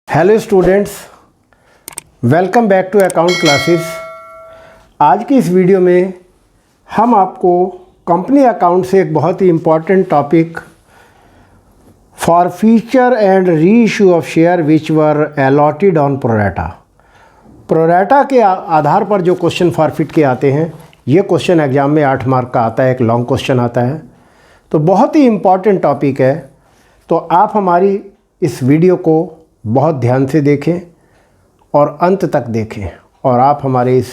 Hello students, welcome back to account classes. आज की इस वीडियो में हम आपको कंपनी अकाउंट से एक बहुत ही important topic forfeiture and reissue of share which were allotted on pro rata के आधार पर जो क्वेश्चन फॉरफिट के आते हैं, ये क्वेश्चन एग्जाम में 8 मार्क का आता है, एक लॉन्ग क्वेश्चन आता है, तो बहुत ही इम्पॉर्टेंट टॉपिक है। तो आप हमारी इस वीडियो को बहुत ध्यान से देखें और अंत तक देखें, और आप हमारे इस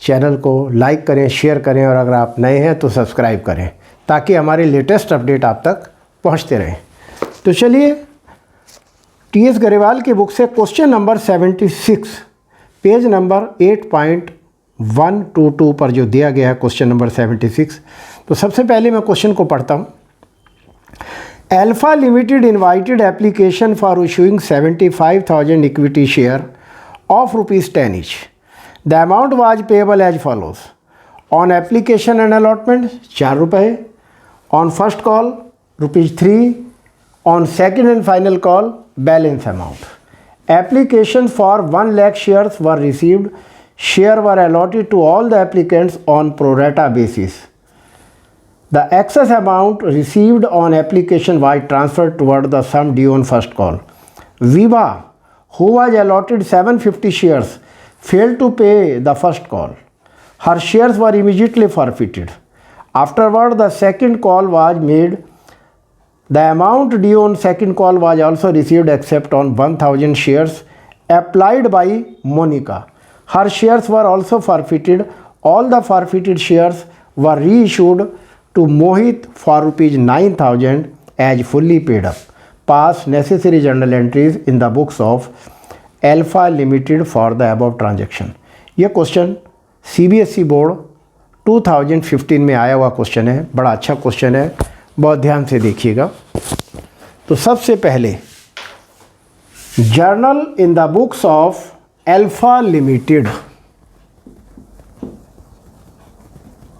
चैनल को लाइक करें, शेयर करें, और अगर आप नए हैं तो सब्सक्राइब करें ताकि हमारे लेटेस्ट अपडेट आप तक पहुंचते रहें। तो चलिए, टी.एस. गरेवाल की बुक से क्वेश्चन नंबर 76 पेज नंबर 8.122 पर जो दिया गया है क्वेश्चन नंबर 76, तो सबसे पहले मैं क्वेश्चन को पढ़ता हूँ। Alpha Limited invited application for issuing 75,000 equity share of ₹10 each. The amount was payable as follows. On application and allotment ₹4. On first call ₹3. On second and final call balance amount. Applications for 1 lakh shares were received. Share were allotted to all the applicants on pro rata basis. The excess amount received on application was transferred toward the sum due on first call. Viva, who was allotted 750 shares, failed to pay the first call. Her shares were immediately forfeited. Afterward, the second call was made. The amount due on second call was also received except on 1,000 shares applied by Monica. Her shares were also forfeited. All the forfeited shares were reissued to Mohit for ₹9,000 as fully paid up. Pass necessary journal entries in the books of Alpha Limited for the above transaction. ये question CBSE board 2015 में आया हुआ question है, बड़ा अच्छा question है, बहुत ध्यान से देखिएगा। तो सबसे पहले journal in the books of Alpha Limited,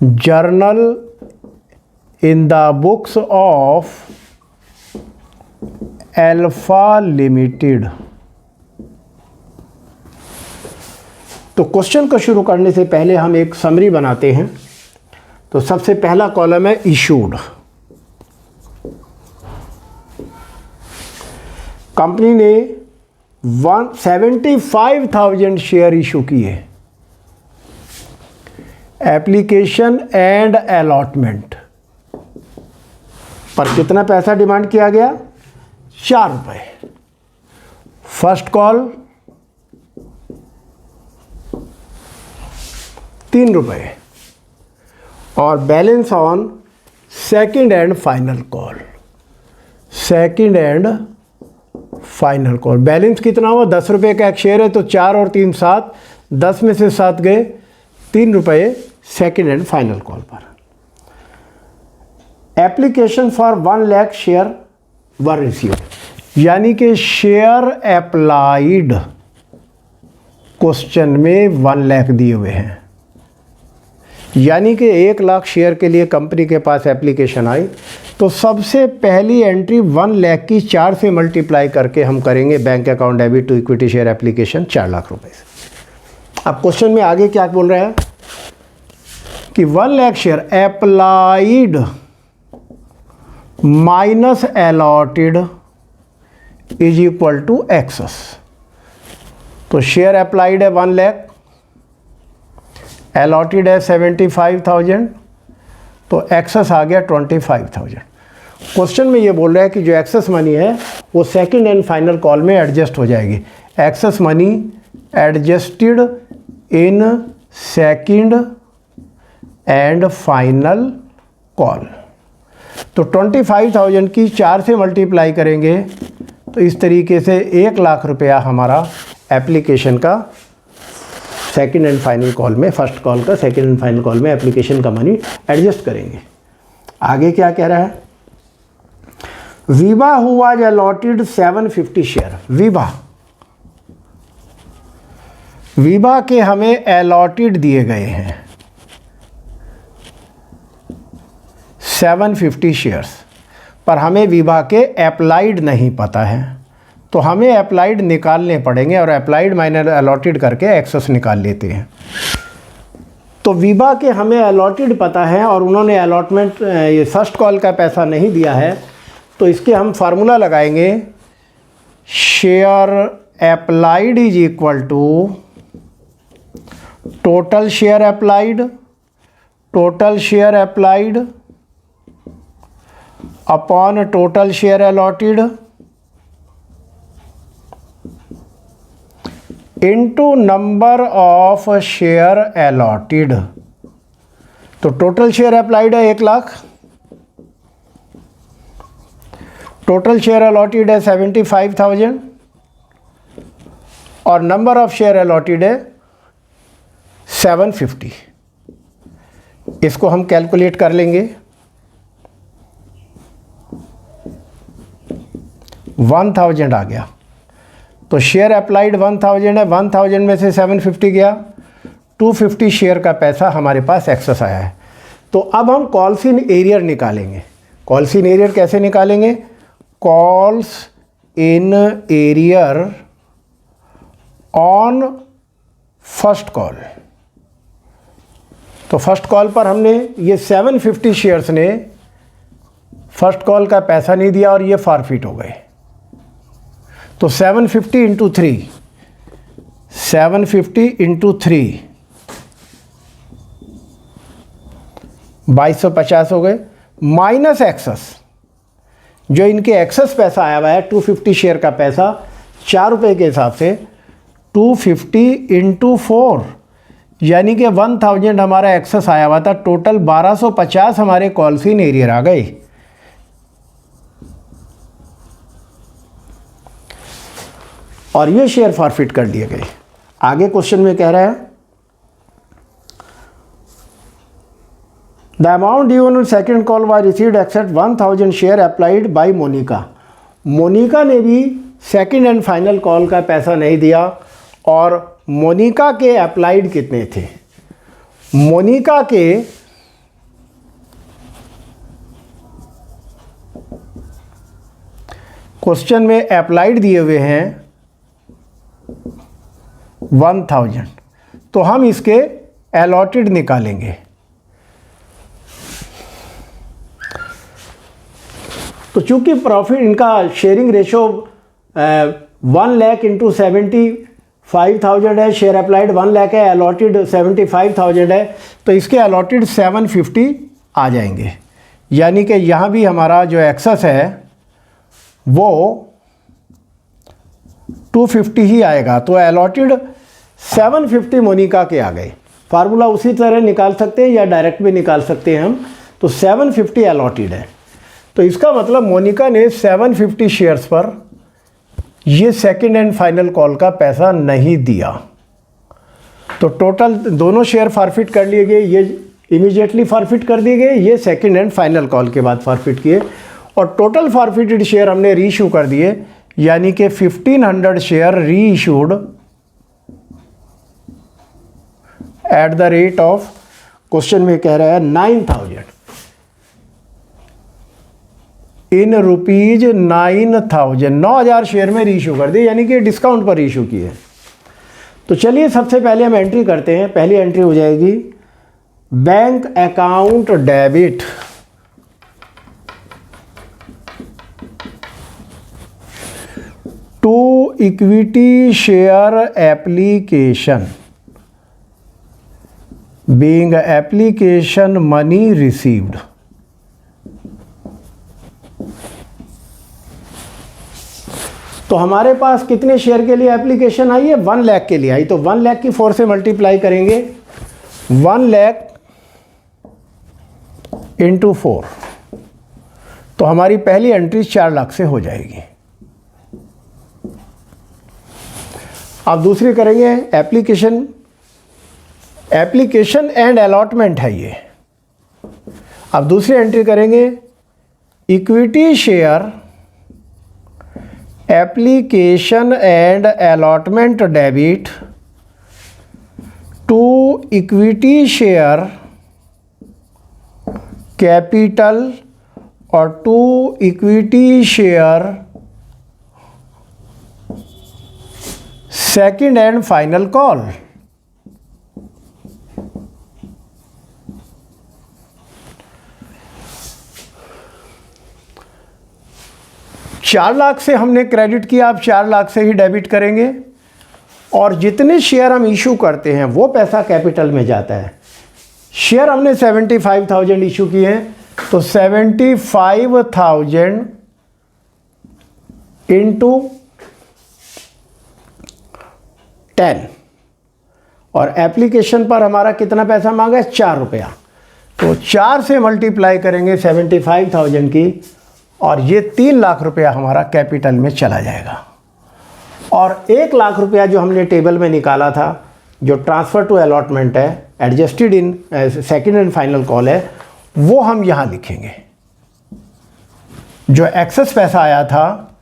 journal in the books of Alpha Limited। तो क्वेश्चन को शुरू करने से पहले हम एक समरी बनाते हैं। तो सबसे पहला कॉलम है इशूड। कंपनी ने 75,000 शेयर इशू किए। एप्लीकेशन एंड अलॉटमेंट पर कितना पैसा डिमांड किया गया? ₹4। फर्स्ट कॉल ₹3 और balance on second and final call. Second and final call balance कितना हुआ? ₹10 का एक शेयर है, तो 4 और 3 7, 10 में से 7 गए, ₹3 सेकंड एंड फाइनल कॉल पर। Application for 1 lakh share were received, यानी कि शेयर अप्लाइड क्वेश्चन में 1 लाख दिए हुए हैं, यानी कि 1 लाख शेयर के लिए कंपनी के पास एप्लीकेशन आई। तो सबसे पहली एंट्री 1 लाख की 4 से मल्टीप्लाई करके हम करेंगे bank account debit to equity share application ₹4 lakh से। अब क्वेश्चन में आगे क्या बोल रहे हैं कि 1 lakh share applied minus allotted is equal to excess. तो शेयर अप्लाइड है 1 लाख, अलॉटेड है 75,000, तो एक्सेस आ गया 25,000। क्वेश्चन में ये बोल रहा है कि जो एक्सेस मनी है वो सेकंड एंड फाइनल कॉल में एडजस्ट हो जाएगी। Excess money adjusted in second and final call. तो 25,000 की 4 से मल्टीप्लाई करेंगे तो इस तरीके से ₹1 लाख हमारा एप्लीकेशन का सेकंड एंड फाइनल कॉल में, फर्स्ट कॉल का सेकंड एंड फाइनल कॉल में एप्लीकेशन का मनी एडजस्ट करेंगे। आगे क्या कह रहा है? विवा हु वाज अलॉटेड 750 शेयर। विवा के हमें अलॉटेड दिए गए हैं 750 शेयर्स, पर हमें विवा के अप्लाइड नहीं पता है। तो हमें अप्लाइड निकालने पड़ेंगे और अप्लाइड माइनस अलॉटेड करके एक्सेस निकाल लेते हैं। तो विभा के हमें अलॉटेड पता है और उन्होंने अलॉटमेंट ये फर्स्ट कॉल का पैसा नहीं दिया है, तो इसके हम फार्मूला लगाएंगे, share applied is equal to total share applied upon total share allotted into number of share allotted. तो टोटल शेयर अप्लाइड है 1 लाख, टोटल शेयर अलॉटेड है 75,000 और नंबर ऑफ शेयर अलॉटेड है 750। इसको हम कैलकुलेट कर लेंगे। 1000 आ गया, तो शेयर अप्लाइड 1000 है, 1000 में से 750 गया, 250 शेयर का पैसा हमारे पास एक्सेस आया है। तो अब हम कॉल्स इन एरियर निकालेंगे। कॉल्स इन एरियर कैसे निकालेंगे? Calls in arrear on first call. तो फर्स्ट कॉल पर हमने ये 750 शेयर्स ने फर्स्ट कॉल का पैसा नहीं दिया और ये फॉरफिट हो गए। तो 750 इंटू 3, 750 इंटू 3 2250 हो गए, माइनस एक्सेस, जो इनके एक्सेस पैसा आया हुआ है 250 शेयर का पैसा 4 रुपये के हिसाब से 250 इंटू 4, यानी कि 1000 हमारा एक्सेस आया हुआ था। टोटल 1250 हमारे कॉल्स इन एरियर आ गए। और ये शेयर फॉरफिट कर दिए गए। आगे क्वेश्चन में कह रहा है the amount due on second call was received except 1000 share applied by Monika. Monika ने भी सेकेंड एंड फाइनल कॉल का पैसा नहीं दिया। और मोनिका के अप्लाइड कितने थे? मोनिका के क्वेश्चन में अप्लाइड दिए हुए हैं 1000, तो हम इसके अलॉटेड निकालेंगे। तो चूंकि प्रॉफिट इनका शेयरिंग रेशो 1 लाख इंटू 75,000 है, शेयर अप्लाइड 1 लाख है, अलॉटेड 75,000 है, तो इसके अलॉटेड 750 आ जाएंगे। यानी कि यहाँ भी हमारा जो एक्सेस है वो 250 ही आएगा। तो अलॉटेड 750 मोनिका के आ गए। फार्मूला उसी तरह निकाल सकते हैं या डायरेक्ट भी निकाल सकते हैं हम। तो 750 अलॉटेड है, तो इसका मतलब मोनिका ने 750 शेयर्स पर ये सेकंड एंड फाइनल कॉल का पैसा नहीं दिया। तो टोटल दोनों शेयर फॉरफिट कर लिए गए। ये इमीडिएटली फॉरफिट कर दिए गए, ये सेकंड एंड फाइनल कॉल के बाद फॉरफिट किए। और टोटल फॉरफिटेड शेयर हमने री इशू कर दिए, यानी कि 1500 शेयर री issued at the rate of, question में कह रहा है 9000 इन रुपीज 9000, 9000 शेयर में रीइशू कर दिए, यानी कि डिस्काउंट पर रीइशू किए। तो चलिए सबसे पहले हम एंट्री करते हैं। पहली एंट्री हो जाएगी bank account debit to equity share application being application money received. तो हमारे पास कितने शेयर के लिए एप्लीकेशन आई है? 1 लाख के लिए आई। तो 1 लाख की 4 से मल्टीप्लाई करेंगे, 1 लाख इंटू 4, तो हमारी पहली एंट्री 4 लाख से हो जाएगी। अब दूसरी करेंगे एप्लीकेशन एंड अलॉटमेंट है ये। अब दूसरी एंट्री करेंगे equity share application and allotment debit to equity share capital और to equity share second and final call. चार लाख से हमने क्रेडिट किया, आप 4 लाख से ही डेबिट करेंगे और जितने शेयर हम इशू करते हैं वो पैसा कैपिटल में जाता है। शेयर हमने 75,000 इशू किए हैं तो 75,000 इंटू 10 और एप्लीकेशन पर हमारा कितना पैसा मांगा है, 4 रुपया। तो 4 से मल्टीप्लाई करेंगे 75,000 की और ये 3 लाख रुपया हमारा कैपिटल में चला जाएगा। और 1 लाख रुपया जो हमने टेबल में निकाला था, जो ट्रांसफ़र टू अलॉटमेंट है, adjusted in second and final call है, वो हम यहाँ लिखेंगे। जो एक्सेस पैसा आया था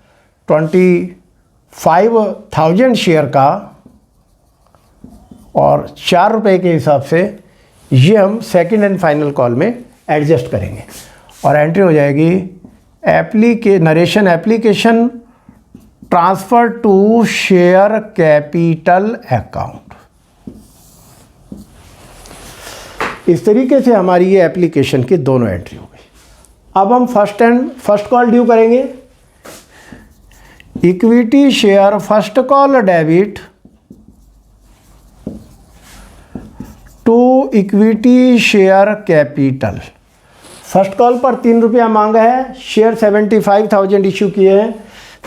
25,000 शेयर का और 4 रुपये के हिसाब से, ये हम सेकंड एंड फाइनल कॉल में एडजस्ट करेंगे और एंट्री हो जाएगी narration application transfer to share capital account. इस तरीके से हमारी ये एप्लीकेशन की दोनों एंट्री हो गई। अब हम फर्स्ट कॉल ड्यू करेंगे। Equity share first call debit to equity share capital. First call पर 3 रुपया मांगा है, शेयर 75,000 इशू किए हैं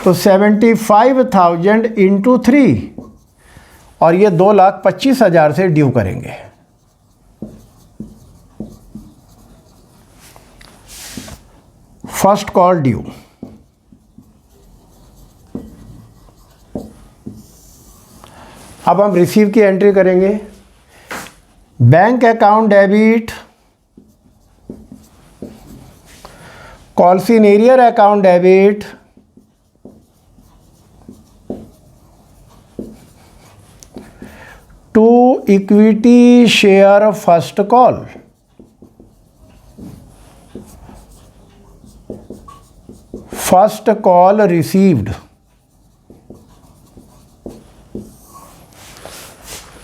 तो 75,000 इंटू 3 और ये 2,25,000 से ड्यू करेंगे। First call due. अब हम रिसीव की एंट्री करेंगे। Bank account debit, calls in arrear account debit, to equity share first call. First call received.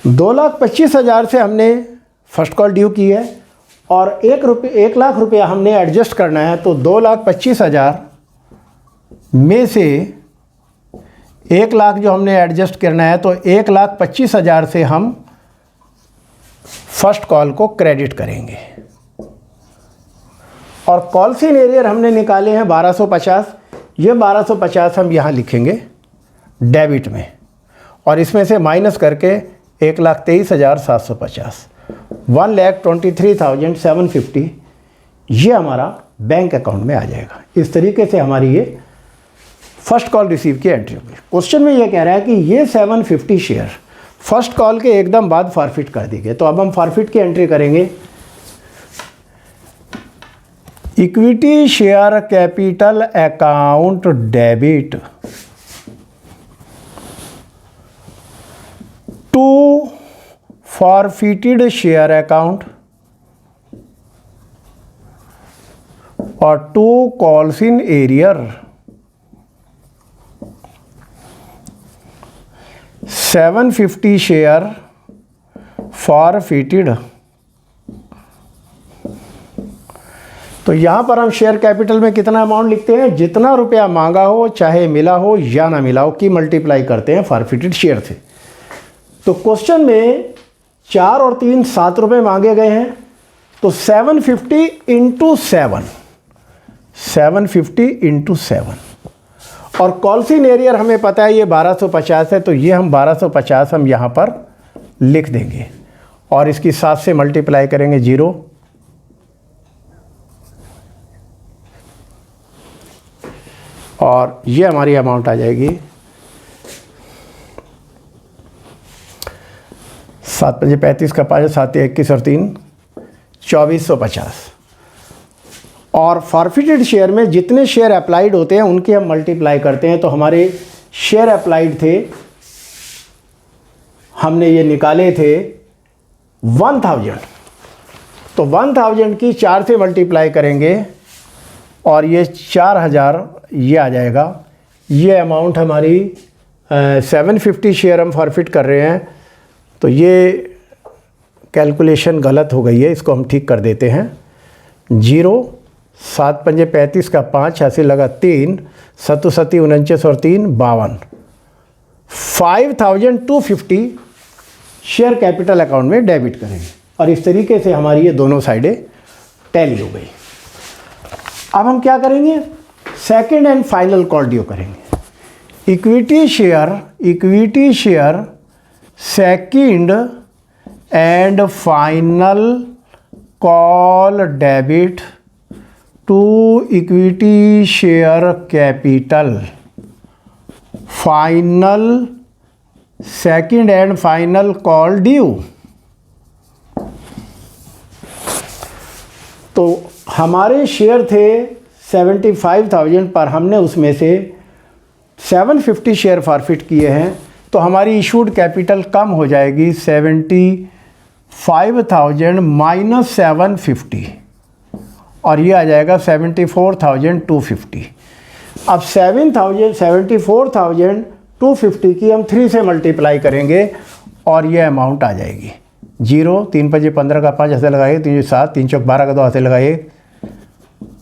2,25,000 से हमने फर्स्ट कॉल ड्यू की है और 1 लाख रुपया हमने एडजस्ट करना है तो 2,25,000 में से 1 लाख जो हमने एडजस्ट करना है तो 1,25,000 से हम फर्स्ट कॉल को क्रेडिट करेंगे। और कॉल्सिन एरियर हमने निकाले हैं 1,250, ये 1,250 हम यहाँ लिखेंगे डेबिट में और इसमें से माइनस करके 1,23,750, 1,23,750 ये हमारा बैंक अकाउंट में आ जाएगा। इस तरीके से हमारी ये फर्स्ट कॉल रिसीव की एंट्री होगी। क्वेश्चन में ये कह रहा है कि ये 750 शेयर फर्स्ट कॉल के एकदम बाद फॉरफिट कर दी गए। तो अब हम फॉरफिट की एंट्री करेंगे। Equity share capital account debit to forfeited share account और to calls in arrear 750 share forfeited. तो यहाँ पर हम शेयर कैपिटल में कितना अमाउंट लिखते हैं, जितना रुपया मांगा हो चाहे मिला हो या ना मिला हो की मल्टीप्लाई करते हैं फॉरफिटेड शेयर से। तो क्वेश्चन में 4 और 3 7 रुपये मांगे गए हैं तो 750 इंटू 7, 750 इंटू 7 और कॉल्सिन एरियर हमें पता है ये 1,250 है तो ये हम 1,250 हम यहाँ पर लिख देंगे और इसकी 7 से मल्टीप्लाई करेंगे 0 और ये हमारी अमाउंट आ जाएगी 7 5 35 का 5 7 21 और 3 2450। और फॉरफिटेड शेयर में जितने शेयर अप्लाइड होते हैं उनके हम मल्टीप्लाई करते हैं। तो हमारे शेयर अप्लाइड थे, हमने ये निकाले थे 1000, तो 1000 की 4 से मल्टीप्लाई करेंगे और ये 4000 ये आ जाएगा। ये अमाउंट हमारी 750 शेयर हम फॉरफिट कर रहे हैं, तो ये कैलकुलेशन गलत हो गई है, इसको हम ठीक कर देते हैं। 0 7 पंजे 35 का 5 ऐसे लगा 3 7 7 49 और 3 52 5250 शेयर कैपिटल अकाउंट में डेबिट करेंगे और इस तरीके से हमारी ये दोनों साइडें टैली हो गई। अब हम क्या करेंगे, second and final call due करेंगे। Equity share second and final call debit to equity share capital, final second and final call due. तो हमारे शेयर थे 75,000 पर, हमने उसमें से 750 शेयर फॉरफिट किए हैं, तो हमारी इशूड कैपिटल कम हो जाएगी 75,000 माइनस 750 और ये आ जाएगा 74,250। अब 74,250 की हम 3 से मल्टीप्लाई करेंगे और ये अमाउंट आ जाएगी। 0 3 5 15 का 5 ऐसे लगाइए, 3 7 3 चौक 12 का 2 ऐसे लगाइए,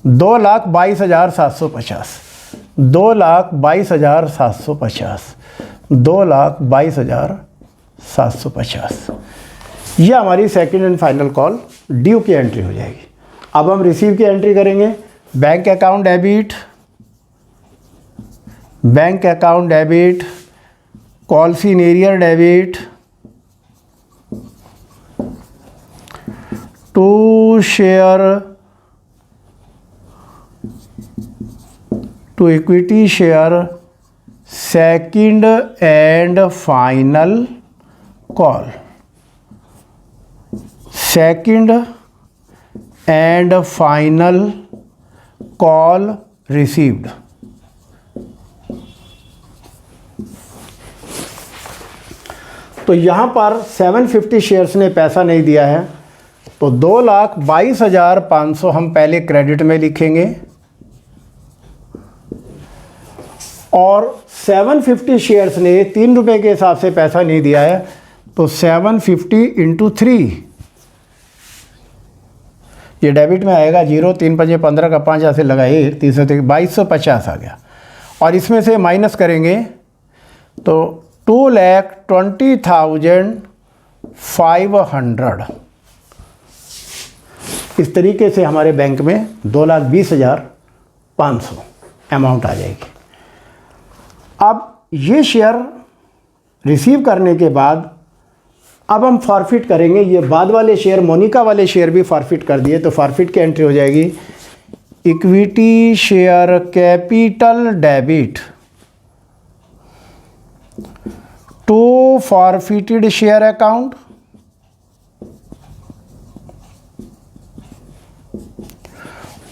2,22,750 2,22,750 2,22,750 ये हमारी second and final call due की एंट्री हो जाएगी। अब हम रिसीव की एंट्री करेंगे। Bank account debit, calls in arrear debit to share to equity share second and final call, second and final call received. तो यहाँ पर 750 शेयर्स ने पैसा नहीं दिया है, तो 2,22,500 हम पहले क्रेडिट में लिखेंगे और 750 शेयर्स ने 3 रुपये के हिसाब से पैसा नहीं दिया है, तो 750 इंटू 3 ये डेबिट में आएगा। 0 3 5 15 का 5 ऐसे लगाइए, 2250 आ गया और इसमें से माइनस करेंगे तो 2,20,500 इस तरीके से हमारे बैंक में 2,20,500 अमाउंट आ जाएगी। अब ये शेयर रिसीव करने के बाद अब हम फॉरफिट करेंगे। ये बाद वाले शेयर, मोनिका वाले शेयर भी फॉरफिट कर दिए, तो फॉरफिट की एंट्री हो जाएगी। Equity share capital debit to forfeited share account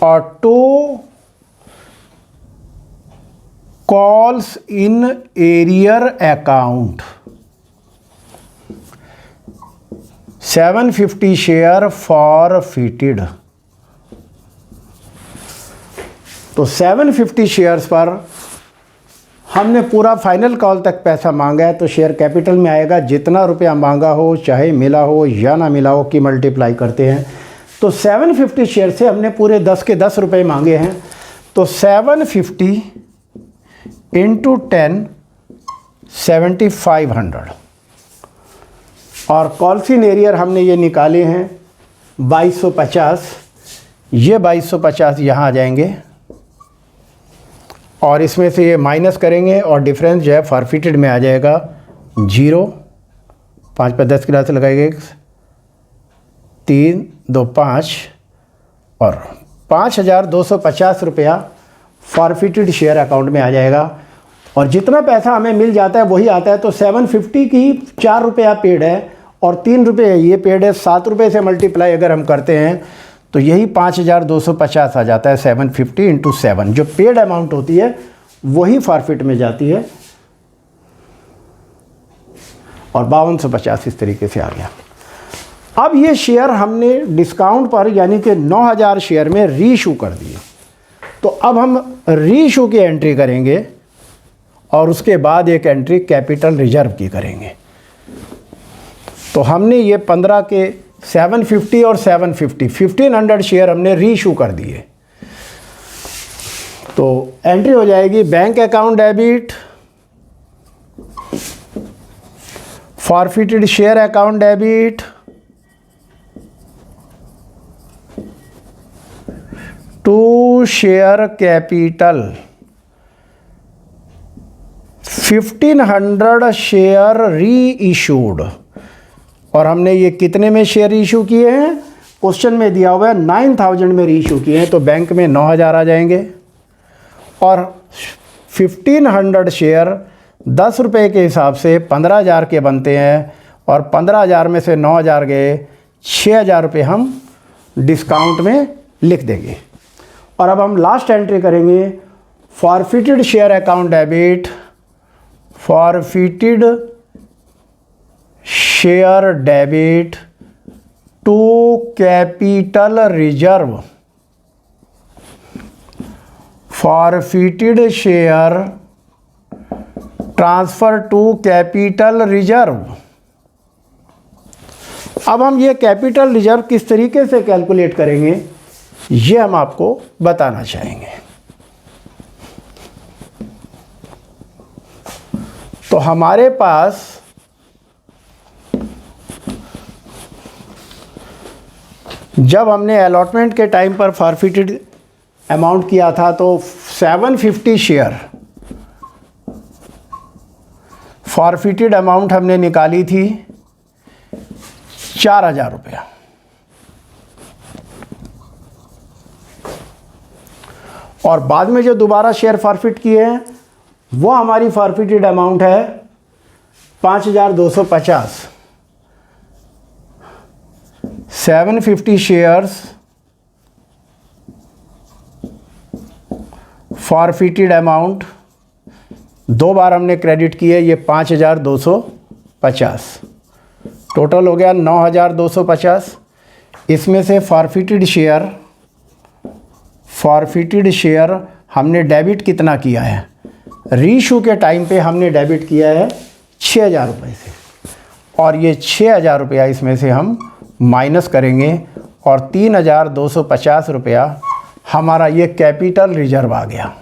और to calls in arrear account. 750 share forfeited, तो 750 शेयर्स पर हमने पूरा फाइनल कॉल तक पैसा मांगा है, तो शेयर कैपिटल में आएगा। जितना रुपया मांगा हो, चाहे मिला हो या ना मिला हो, की मल्टीप्लाई करते हैं। तो 750 शेयर से हमने पूरे 10 के 10 रुपये मांगे हैं, तो 750 इंटू 10 7,500 और कॉल्सी नेरियर हमने ये निकाले हैं 2250। ये 2250 यहाँ आ जाएंगे और इसमें से ये माइनस करेंगे और डिफरेंस जो है फॉरफिटेड में आ जाएगा 0। 5 पर 10 की राशि लगाएंगे, 3 2 5 और 5,250 रुपया फॉरफिटेड शेयर अकाउंट में आ जाएगा। और जितना पैसा हमें मिल जाता है वही आता है। तो 750 की 4 रुपया पेड है और 3 रुपये ये पेड है। 7 रुपये से मल्टीप्लाई अगर हम करते हैं तो यही 5,250 आ जाता है। 750 इंटू 7 जो पेड अमाउंट होती है वही फॉरफिट में जाती है और 5250 इस तरीके से आ गया। अब ये शेयर हमने डिस्काउंट पर यानी कि 9,000 शेयर में रीइशू कर दिए। तो अब हम रीइशू की एंट्री करेंगे और उसके बाद एक एंट्री कैपिटल रिजर्व की करेंगे। तो हमने ये 15 के 750 और 750 1500 शेयर हमने रीइशू कर दिए। तो एंट्री हो जाएगी bank account debit, forfeited share account debit, to share capital 1500 share reissued. और हमने ये कितने में शेयर इशू किए हैं? क्वेश्चन में दिया हुआ है 9000 में री इशू किए हैं, तो बैंक में 9000 आ जाएंगे। और 1500 शेयर 10 रुपये के हिसाब से 15000 के बनते हैं, और 15000 में से 9000 गए, 6000 रुपये हम डिस्काउंट में लिख देंगे। और अब हम लास्ट एंट्री करेंगे forfeited share account debit, forfeited share debit to capital reserve, forfeited share transfer to capital reserve. अब हम ये कैपिटल रिजर्व किस तरीके से कैलकुलेट करेंगे ये हम आपको बताना चाहेंगे। तो हमारे पास जब हमने अलॉटमेंट के टाइम पर फॉरफिटेड अमाउंट किया था तो 750 शेयर फॉरफिटेड अमाउंट हमने निकाली थी 4000 रुपया। और बाद में जो दोबारा शेयर फॉरफिट किए हैं वो हमारी फॉरफिटेड अमाउंट है 5250। 750 शेयर्स फॉरफिटेड अमाउंट दो बार हमने क्रेडिट किए, ये 5250, टोटल हो गया 9250। इसमें से फॉरफिटेड शेयर हमने डेबिट कितना किया है? रीइशू के टाइम पे हमने डेबिट किया है 6000 रुपये से, और ये 6000 रुपया इसमें से हम माइनस करेंगे, और 3250 रुपया हमारा ये कैपिटल रिजर्व आ गया।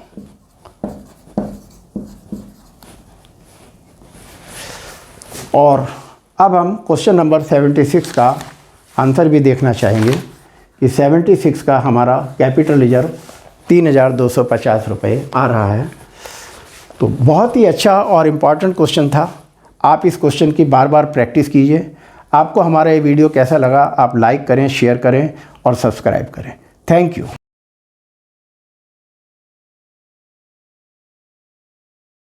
और अब हम क्वेश्चन नंबर 76 का आंसर भी देखना चाहेंगे कि 76 का हमारा कैपिटल रिजर्व 3250 रुपये आ रहा है। तो बहुत ही अच्छा और इम्पॉर्टेंट क्वेश्चन था। आप इस क्वेश्चन की बार बार प्रैक्टिस कीजिए। आपको हमारा ये वीडियो कैसा लगा आप लाइक करें, शेयर करें और सब्सक्राइब करें। Thank you.